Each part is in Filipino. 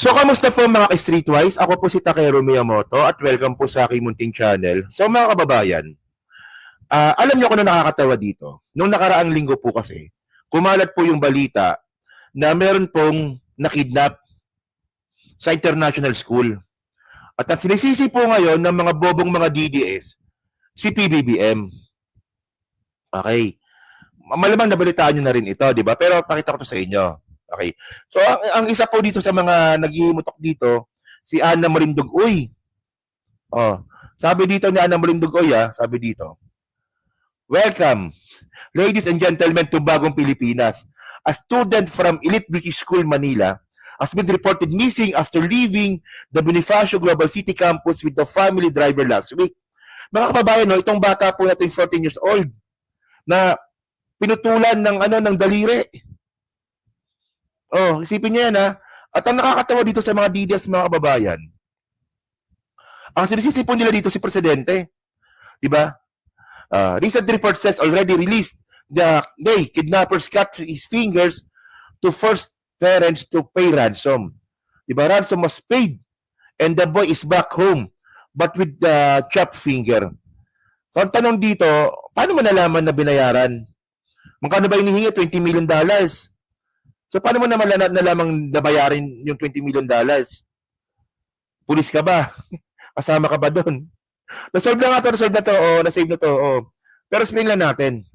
So, kamusta po mga ka-Streetwise? Ako po si Takeru Miyamoto at welcome po sa aking munting channel. So, mga kababayan, alam niyo kung ano nakakatawa dito? Nung nakaraang linggo po kasi, kumalat po yung balita na meron pong nakidnap sa international school. At ang sinisisi po ngayon ng mga bobong mga DDS, si PBBM. Okay. Malamang nabalitaan niyo na rin ito, di ba? Pero pakita ko to sa inyo. Okay. So, ang isa po dito sa mga naghihimutok dito, si Ana Marindog. Uy, oh, sabi dito ni Ana Marindog, sabi dito, welcome, ladies and gentlemen, to Bagong Pilipinas. A student from Elite British School, Manila, has been reported missing after leaving the Bonifacio Global City campus with the family driver last week. Mga kababayan, no, itong bata po na 14 years old na pinutulan ng daliri. Oh, isipin niyo yan ha. At ang nakakatawa dito sa mga DDS, mga kababayan, ang sinisisi po nila dito si Presidente. Di ba? Recent report says already released the kidnappers cut his fingers to force parents to pay ransom. Diba? Ransom was paid and the boy is back home but with the chopped finger. So ang tanong dito, paano mo nalaman na binayaran? Magkano ba hinihingi? $20 million. So paano mo naman nalamang nabayarin yung $20 million? Pulis ka ba? Kasama ka ba doon? Nasolve na nga to, nasave na to. Pero explain lang natin.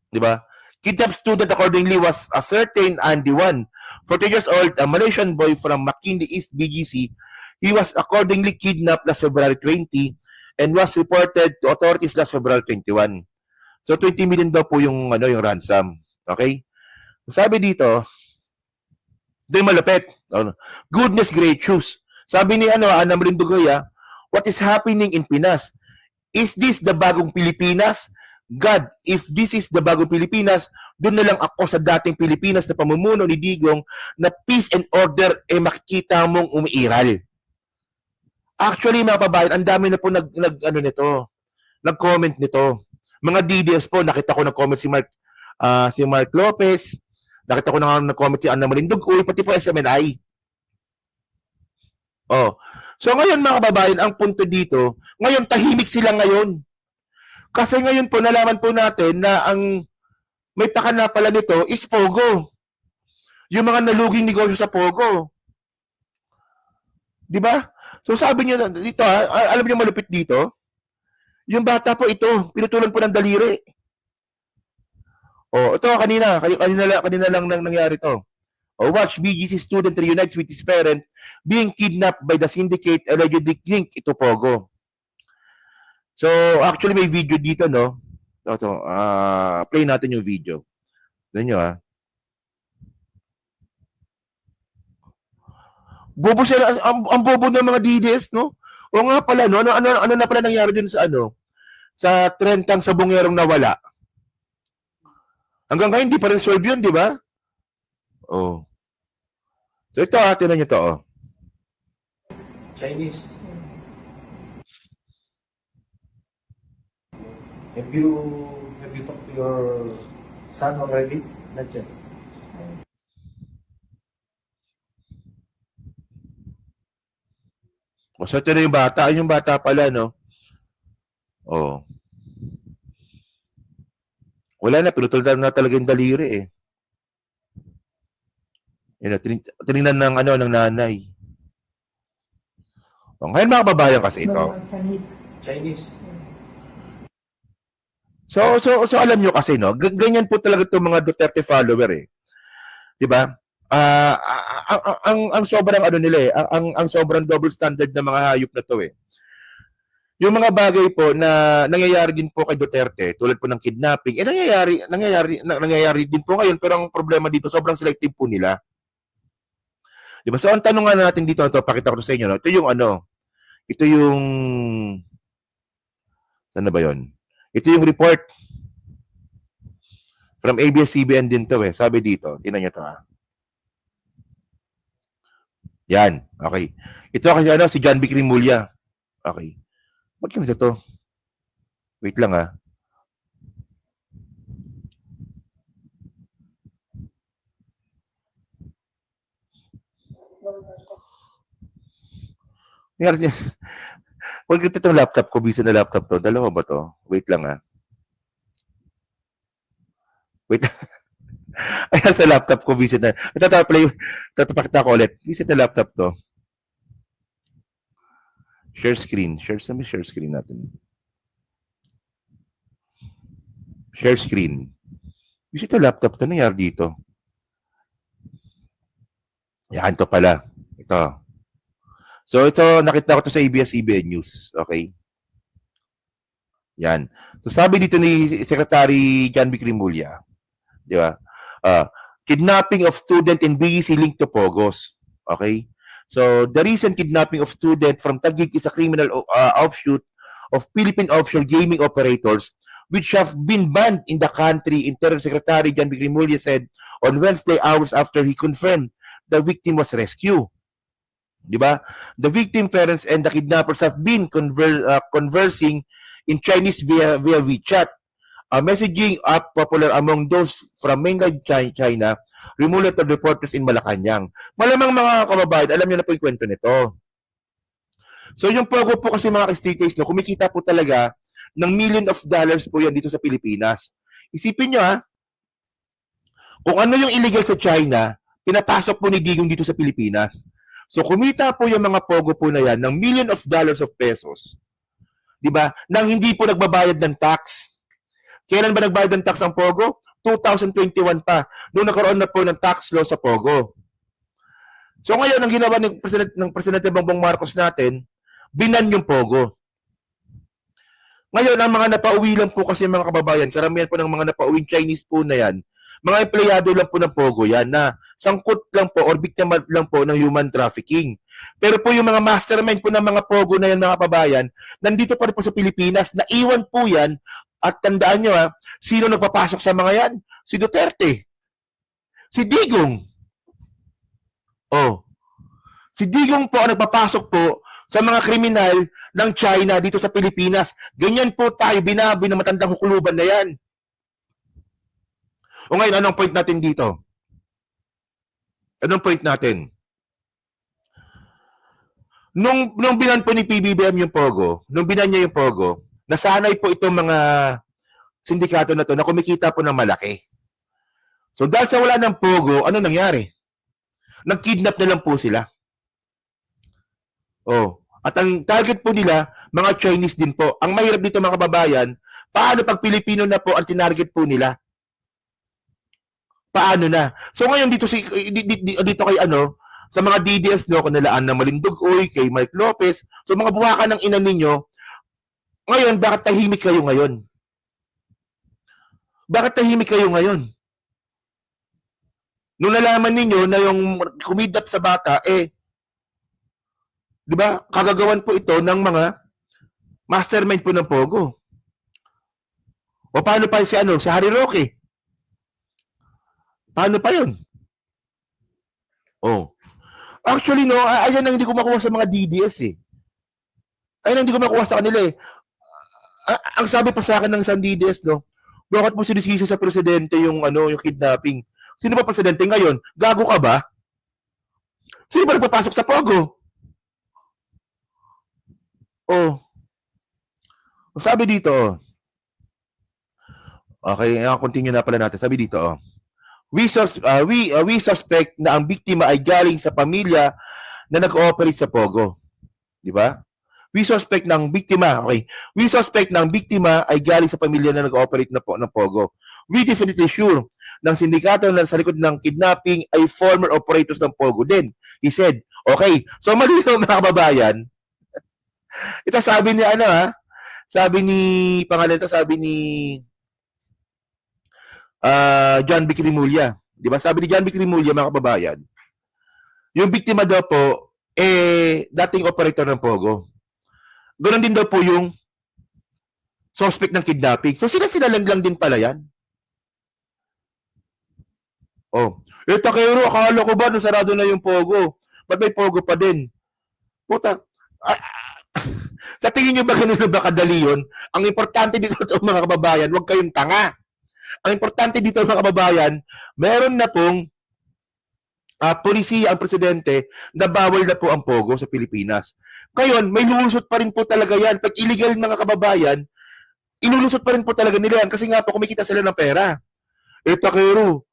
Di ba? Kidnapped student accordingly was a certain Andy Wan, 14 years old, a Malaysian boy from McKinley East BGC. He was accordingly kidnapped last February 20 and was reported to authorities last February 21. So 20 million daw po yung ransom. Okay? Sabi dito, di malapit. Goodness gracious. Sabi ni Ana Marindugoy, what is happening in Pinas? Is this the bagong Pilipinas? God, if this is the bagong Pilipinas, doon na lang ako sa dating Pilipinas na pamumuno ni Digong na peace and order makikita mong umiiral. Actually, mga kababayan, ang dami na po nag-comment nito. Mga DDS po, nakita ko nag-comment si Mark Lopez, nakita ko nag-comment si Ana Marindog, pati po SMNI. Oh. So ngayon mga kababayan, ang punto dito, ngayon tahimik sila ngayon. Kasi ngayon po nalaman po natin na ang may pakana pala nito is Pogo. Yung mga naluging negosyo sa Pogo. 'Di ba? So sabi niyo dito, alam niyo malupit dito? Yung bata po ito, pinutulan po ng daliri. Oh, ito kanina lang nangyari to. Watch BGC student reunites with his parent being kidnapped by the syndicate allegedly linked ito Pogo. So, actually may video dito, no? Play natin yung video. Tignan nyo, Bobo sila, ang bobo ng mga DDS, no? O nga pala, no? Ano na pala nangyari dun sa trentang sabongerong nawala? Hanggang ngayon, hindi pa rin solve yun, di ba? Oh. So ito, tinan nyo to, Chinese. Have you talked to your son already? Not yet. So ito na yung bata. Yung bata pala, no? Oh. Wala na, pinutuldan na talaga yung daliri eh. Tinignan ng nanay. Ngayon mga babayan kasi ito. Chinese. So alam nyo kasi, no? Ganyan po talaga itong mga Duterte follower eh. 'Di ba? Ang sobrang nila eh, ang sobrang double standard ng mga hayop na to eh. Yung mga bagay po na nangyayari din po kay Duterte, tulad po ng kidnapping, nangyayari din po ngayon, pero ang problema dito, sobrang selective po nila. 'Di ba? So ang tanong nga natin dito, pakita ko sa inyo, no? Ito yung ano ba 'yon? Ito yung report from ABS-CBN din to eh. Sabi dito, tingnan niyo to Yan, okay. Ito kasi si John B. Crimulya. Okay. Ba't ganito to? Wait lang Nangyari niya. Huwag itong laptop ko, busy na laptop to. Dalawa ba to? Wait lang ah. Wait. Ayan sa laptop ko, busy na. Tatapakita ko ulit. Busy na laptop to. Share screen. Share screen natin. Share screen. Busy na laptop to. Nangyari dito. Yan to pala. Ito. So ito, nakita ko to sa ABS-CBN News. Okay? Yan. So sabi dito ni Secretary John B. Crimulya, di ba? Kidnapping of student in BGC linked to Pogos. Okay? So the recent kidnapping of student from Taguig is a criminal offshoot of Philippine offshore gaming operators which have been banned in the country, Interior Secretary John B. Crimulya said on Wednesday hours after he confirmed the victim was rescued. Di ba? The victim parents and the kidnappers have been conversing in Chinese via WeChat. A messaging app popular among those from mainland China, remulat of reporters in Malacanang. Malamang mga kababayan, alam niyo na po yung kwento nito. So yung Pogo po kasi mga ka-states, no, kumikita po talaga ng $millions of dollars po yan dito sa Pilipinas. Isipin nyo ha, kung ano yung illegal sa China, pinapasok po ni Digong dito sa Pilipinas. So kumita po yung mga Pogo po na yan ng $millions of dollars of pesos. 'Di ba? Nang hindi po nagbabayad ng tax. Kailan ba nagbayad ng tax ang Pogo? 2021 pa. Noong nagkaroon na po ng tax law sa Pogo. So ngayon ang ginawa ng Presidente Bongbong Marcos natin, binan yung Pogo. Ngayon ang mga napauwi lang po kasi mga kababayan, karamihan po ng mga napauwing Chinese po na yan, mga empleyado lang po ng Pogo yan na sangkot lang po or biktima lang po ng human trafficking. Pero po yung mga mastermind po ng mga Pogo na yan mga kababayan, nandito pa rin po sa Pilipinas, naiwan po yan at tandaan nyo ha, sino nagpapasok sa mga yan? Si Duterte. Si Digong. Oh. Si Digong po ang nagpapasok po sa mga kriminal ng China dito sa Pilipinas. Ganyan po tayo, binabi ng matandang hukuluban na yan. O ngayon, anong point natin dito? Anong point natin? Nung binan po ni PBBM yung Pogo, nung binan niya yung Pogo, nasanay po itong mga sindikato na to na kumikita po ng malaki. So dahil sa wala ng Pogo, ano nangyari? Nag-kidnap na lang po sila. Oh. At ang target po nila, mga Chinese din po. Ang mahirap dito mga kababayan, paano pag Pilipino na po ang tinarget po nila? Paano na? So ngayon dito kay sa mga DDS no, kanalaan na Malindugoy, kay Mike Lopez, so mga buwakan ng ina ninyo, ngayon bakit tahimik kayo ngayon? Bakit tahimik kayo ngayon? Nung nalaman ninyo na yung kumidnap sa bata, di ba, kagagawan po ito ng mga mastermind po ng Pogo. O paano pa si Harry Roque? Paano pa yun? Oh. Actually, no, ayan ang hindi ko makuha sa mga DDS eh. Ayan ang hindi ko makuha sa kanila eh. Ang sabi pa sa akin ng isang DDS, no, bakit mo sinisisi sa presidente yung kidnapping? Sino ba presidente ngayon? Gago ka ba? Sino ba nagpapasok sa Pogo? Oh. Sabi dito, okay, continue na pala natin. Sabi dito, we suspect na ang biktima ay galing sa pamilya na nag-ooperate sa Pogo. Di ba? We suspect na ang biktima ay galing sa pamilya na nag-ooperate ng Pogo. We definitely sure ng sindikato na sa likod ng kidnapping ay former operators ng Pogo din. He said, okay, so malinaw mga kababayan, ito sabi ni John B. Crimulya. Di ba? Sabi ni John B. Crimulya, mga kababayan, yung biktima daw po, dating operator ng Pogo. Ganoon din daw po yung suspect ng kidnapping. So sila lang din pala yan. Oh. Takero, akala ko ba nung sarado na yung Pogo? Ba't may Pogo pa din? Puta. Sa tingin nyo ba ganun na ba kadali yun? Ang importante dito mga kababayan, huwag kayong tanga. Ang importante dito mga kababayan, meron na pong polisiya ang presidente na bawal na po ang pogo sa Pilipinas. Ngayon, may lulusot pa rin po talaga yan. Pag illegal mga kababayan, ilulusot pa rin po talaga nila yan kasi nga po kumikita sila ng pera. Takero,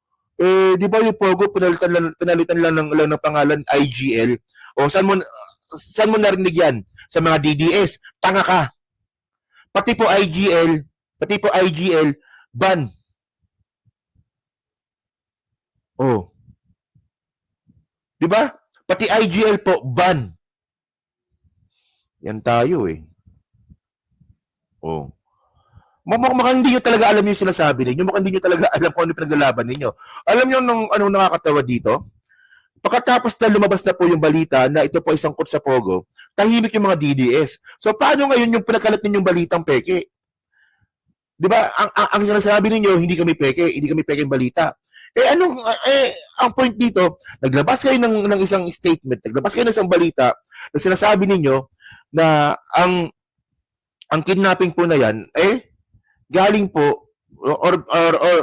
di ba yung pogo, pinalitan lang ng pangalan IGL? O saan mo narinig yan? Sa mga DDS. Tanga ka. Pati po IGL, ban. Oh. Di ba? Pati IGL po, ban. Yan tayo eh. Oh. Mukhang hindi nyo talaga alam yung sinasabi ninyo. Mukhang hindi nyo talaga alam kung ano pinaglalaban ninyo. Alam nyo nung anong nakakatawa dito? Pagkatapos na lumabas na po yung balita na ito po isang sa Pogo, tahimik yung mga DDS. So, paano ngayon yung pinakalat ninyong balitang peke? Di ba? Ang sinasabi ninyo, hindi kami peke yung balita. Ang point dito, naglabas kayo ng isang statement, naglabas kayo ng isang balita na sinasabi ninyo na ang kidnapping po na yan, galing po, or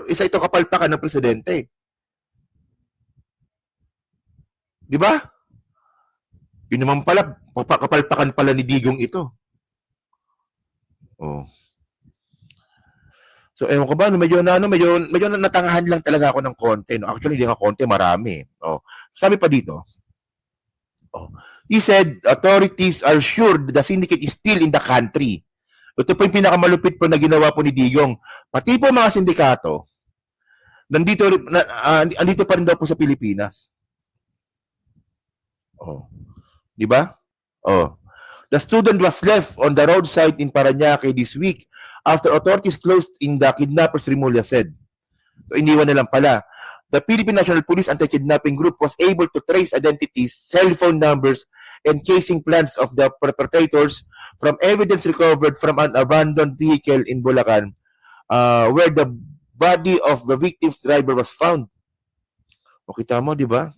isa ito kapalpakan ng presidente. Di ba? Yun naman pala, kapalpakan pala ni Digong ito. Oh. So, ewan ko ba, medyo natangahan lang talaga ako ng konti. No? Actually, hindi nga konti, marami. Oh. Sabi pa dito, he said, authorities are sure the syndicate is still in the country. Ito po yung pinakamalupit po na ginawa po ni Digong. Pati po mga sindikato, andito pa rin daw po sa Pilipinas. Oh. Di ba? Oh. The student was left on the roadside in Parañaque this week after authorities closed in the kidnappers, Rimulya said. So, iniwan na lang pala. The Philippine National Police Anti-Kidnapping Group was able to trace identities, cell phone numbers, and chasing plans of the perpetrators from evidence recovered from an abandoned vehicle in Bulacan, where the body of the victim's driver was found. O kita mo, di ba?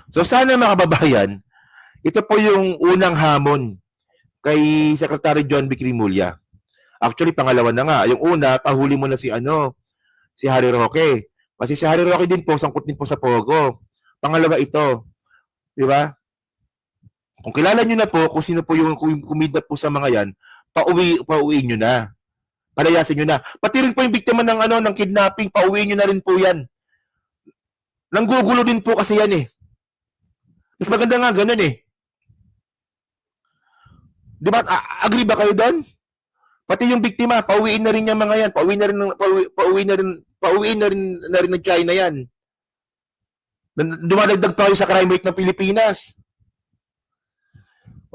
So sana mga kababayan, ito po yung unang hamon kay Secretary John B. Rimulya. Actually, pangalawa na nga. Yung una, pahuli mo na si Harry Roque. Kasi si Harry Roque din po, sangkot din po sa Pogo. Pangalawa ito. Di ba? Kung kilala nyo na po, kung sino po yung kumidnap po sa mga yan, pauwi nyo na. Palayasin nyo na. Pati rin po yung biktima ng kidnapping, pauwi nyo na rin po yan. Nanggugulo din po kasi yan eh. Mas maganda nga ganun eh. Di ba? Agree ba kayo doon? Pati yung biktima, pauwiin na rin yung mga yan. Pauwi na rin ng China yan. Dumadagdag pa kayo sa crime rate ng Pilipinas.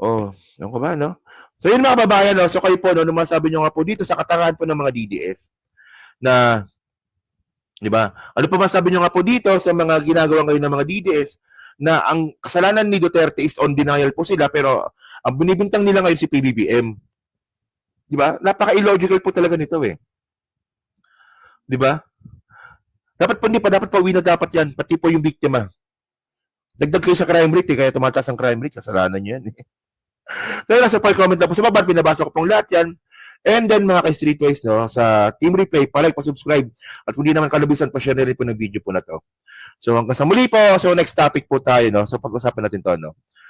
Oh, yung ko ba, no? So yun mga babayan, no? So kayo po, no, masabi nyo nga po dito sa katangahan po ng mga DDS na, di ba? Ano pa masabi nyo nga po dito sa mga ginagawa ngayon ng mga DDS na ang kasalanan ni Duterte is on denial po sila pero ang binibintang nila ngayon si PBBM. Di ba? Napaka-illogical po talaga nito eh. Di ba? Dapat pauwi na dapat yan. Pati po yung biktima. Dagdag kayo sa crime rate kaya tumataas ang crime rate. Kasalanan nyo yan eh. So nasa comment na po sa baba. Binabasa ko pong lahat yan. And then mga ka-Streetways, no, sa Team Replay, palike, pa-subscribe. At kung di naman kalubisan, pa-share na rin po ng video po na to. So hanggang sa muli po. So next topic po tayo, no. So pag-usapan natin to, no.